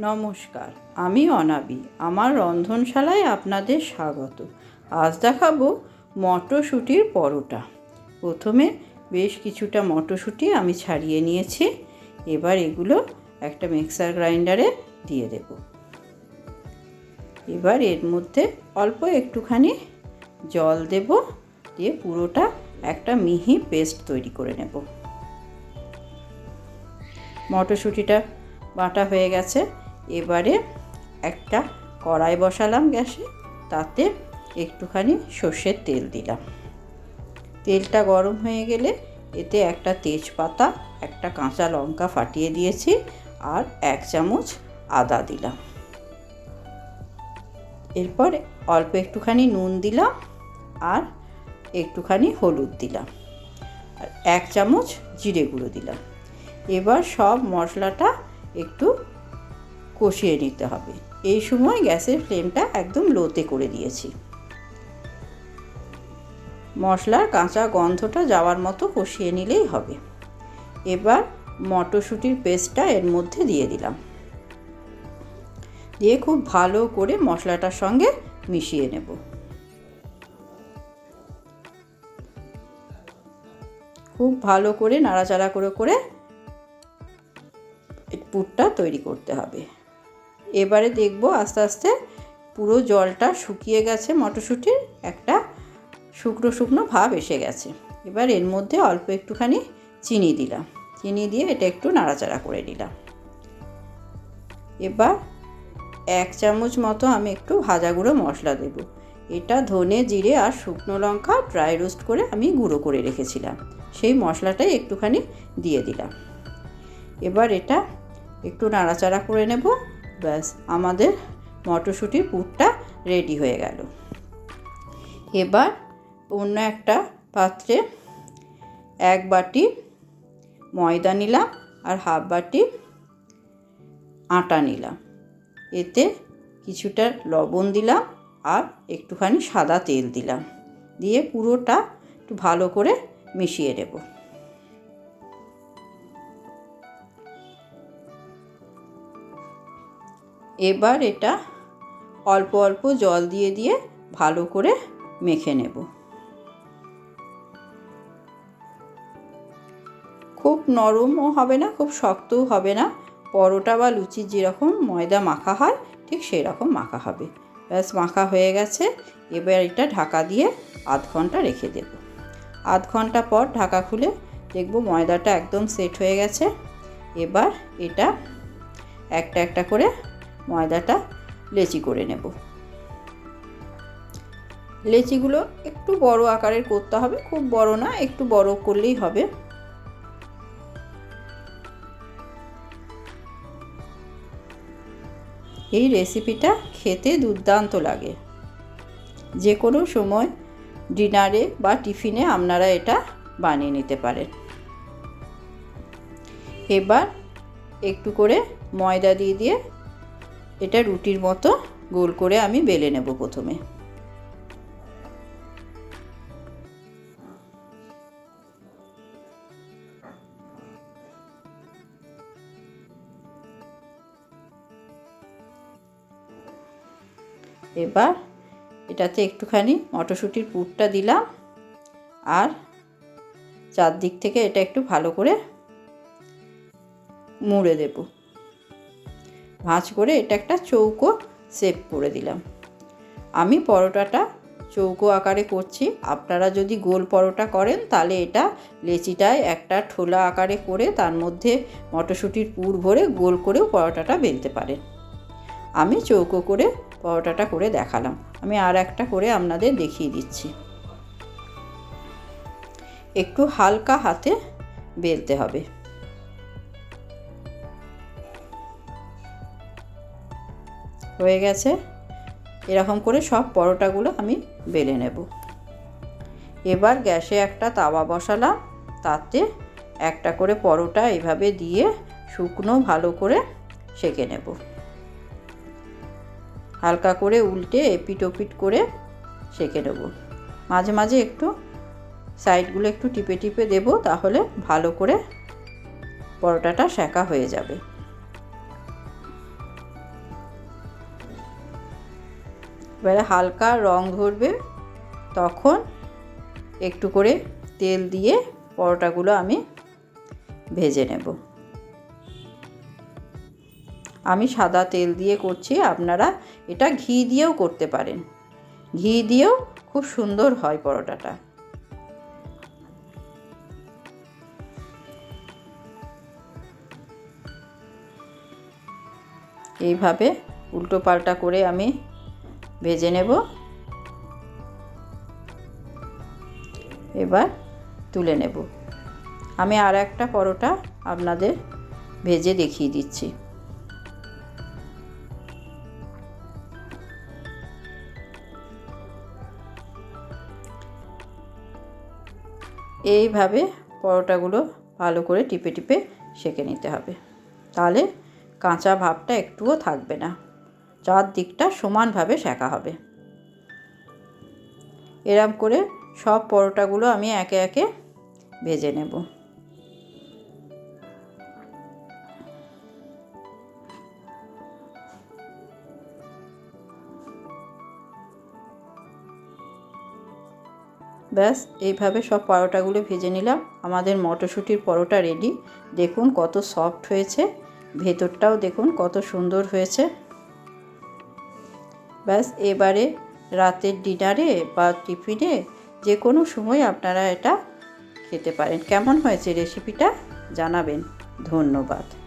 নমস্কার, আমি অনাবি। আমার রন্ধনশালায় আপনাদের স্বাগত। আজ দেখাবো মটরশুঁটির পরোটা। প্রথমে বেশ কিছুটা মটরশুঁটি আমি ছাড়িয়ে নিয়েছি। এবার এগুলো একটা মিক্সার গ্রাইন্ডারে দিয়ে দেব। এবার এর মধ্যে অল্প একটুখানি জল দেব, দিয়ে পুরোটা একটা মিহি পেস্ট তৈরি করে নেব। মটরশুঁটিটা বাটা হয়ে গেছে। এবারে একটা কড়াই বসালাম গ্যাসে, তাতে একটুখানি সর্ষের তেল দিলাম। তেলটা গরম হয়ে গেলে এতে একটা তেজপাতা, একটা কাঁচা লঙ্কা ফাটিয়ে দিয়েছি, আর 1 চামচ আদা দিলাম। এরপর অল্প একটুখানি নুন দিলাম, আর একটুখানি হলুদ দিলাম, আর 1 চামচ জিরে গুঁড়ো দিলাম। এবার সব মশলাটা একটু কষিয়ে নিতে হবে। এই সময় গ্যাসের ফ্লেমটা একদম লোতে করে দিয়েছি। মশলার কাঁচা গন্ধটা যাওয়ার মতো কষিয়ে নিলেই হবে। এবার মটরশুঁটির পেস্টটা এর মধ্যে দিয়ে দিলাম, দিয়ে খুব ভালো করে মশলাটার সঙ্গে মিশিয়ে নেব। খুব ভালো করে নাড়াচাড়া করে পুরটা তৈরি করতে হবে। এবারে দেখব আস্তে আস্তে পুরো জলটা শুকিয়ে গেছে, মটরশুঁটির একটা শুকনো শুকনো ভাব এসে গেছে। এবার এর মধ্যে অল্প একটুখানি চিনি দিলাম, চিনি দিয়ে এটা একটু নাড়াচাড়া করে নিলাম। এবার 1 চামচ মতো আমি একটু ভাজা গুঁড়ো মশলা দেব। এটা ধনে, জিরে আর শুকনো লঙ্কা ড্রাই রোস্ট করে আমি গুঁড়ো করে রেখেছিলাম, সেই মশলাটাই একটুখানি দিয়ে দিলাম। এবার এটা একটু নাড়াচাড়া করে নেব। ব্যাস, আমাদের মটরশুঁটির পুরটা রেডি হয়ে গেল। এবার অন্য একটা পাত্রে 1 বাটি ময়দা নিলাম, আর হাফ বাটি আটা নিলাম। এতে কিছুটা লবণ দিলাম, আর একটুখানি সাদা তেল দিলাম, দিয়ে পুরোটা একটু ভালো করে মিশিয়ে নেব। এবার এটা অল্প অল্প জল দিয়ে দিয়ে ভালো করে মেখে নেব। খুব নরমও হবে না, খুব শক্তও হবে না। পরোটা বা লুচির যেরকম ময়দা মাখা হয় ঠিক সেই রকম মাখা হবে। ব্যাস, মাখা হয়ে গেছে। এবার এটা ঢাকা দিয়ে আধ ঘন্টা রেখে দেব। আধ ঘন্টা পর ঢাকা খুলে দেখব ময়দাটা একদম সেট হয়ে গেছে। এবার এটা একটা একটা করে ময়দাটা লেচি করে নেব। লেচিগুলো একটু বড় আকারের করতে হবে, খুব বড় না, একটু বড় করলেই হবে। এই রেসিপিটা খেতে দুর্দান্ত লাগে। যে কোনো সময় ডিনারে বা টিফিনে আপনারা এটা বানিয়ে নিতে পারেন। এবার একটু করে ময়দা দিয়ে দিয়ে এটা রুটির মতো গোল করে আমি বেলে নেব। প্রথমে এবার এটাতে একটুখানি মটরশুঁটির পুরটা দিলাম, আর চারদিক থেকে এটা একটু ভালো করে মুড়ে দেব। ভাঁজ করে এটা একটা চৌকো শেপ করে দিলাম। আমি পরোটাটা চৌকো আকারে করছি। আপনারা যদি গোল পরোটা করেন তাহলে এটা লেচিটায় একটা ঠোলা আকারে করে তার মধ্যে মটরশুঁটির পুর ভরে গোল করেও পরোটাটা বেলতে পারেন। আমি চৌকো করে পরোটাটা করে দেখালাম। আমি আর একটা করে আপনাদের দেখিয়ে দিচ্ছি। একটু হালকা হাতে বেলতে হবে। হয়ে গেছে। এরকম করে সব পরোটাগুলো আমি বেলে নেব। এবার গ্যাসে একটা তাওয়া বসালাম, তাতে একটা করে পরোটা এভাবে দিয়ে শুকনো ভালো করে সেঁকে নেব। হালকা করে উল্টে এপিট ওপিট করে সেঁকে নেব। মাঝে মাঝে একটু সাইডগুলো একটু টিপে টিপে দেব, তাহলে ভালো করে পরোটাটা সেঁকা হয়ে যাবে। এবারে হালকা রং ধরবে তখন একটু করে তেল দিয়ে পরোটাগুলো আমি ভেজে নেব। আমি সাদা তেল দিয়ে করছি, আপনারা এটা ঘি দিয়েও করতে পারেন। ঘি দিয়েও খুব সুন্দর হয় পরোটাটা। এইভাবে উল্টো পাল্টা করে আমি ভেজে নেব। এবার তুলে নেব। আমি আর একটা পরোটা আপনাদের ভেজে দেখিয়ে দিচ্ছি। এইভাবে পরোটাগুলো ভালো করে টিপে টিপে সেঁকে নিতে হবে, তাহলে কাঁচা ভাবটা একটুও থাকবে না, চারদিকটা সমানভাবে সেঁকা হবে। এরম করে সব পরোটাগুলো আমি একে একে ভেজে নেব। ব্যাস এইভাবে সব পরোটাগুলো ভেজে নিলাম। আমাদের মটরশুঁটির পরোটা রেডি। দেখুন কত সফট হয়েছে, ভেতরটাও দেখুন কত সুন্দর হয়েছে। ব্যাস এবারে রাতের ডিনারে বা টিফিনে যে কোনো সময় আপনারা এটা খেতে পারেন। কেমন হয়েছে রেসিপিটা জানাবেন। ধন্যবাদ।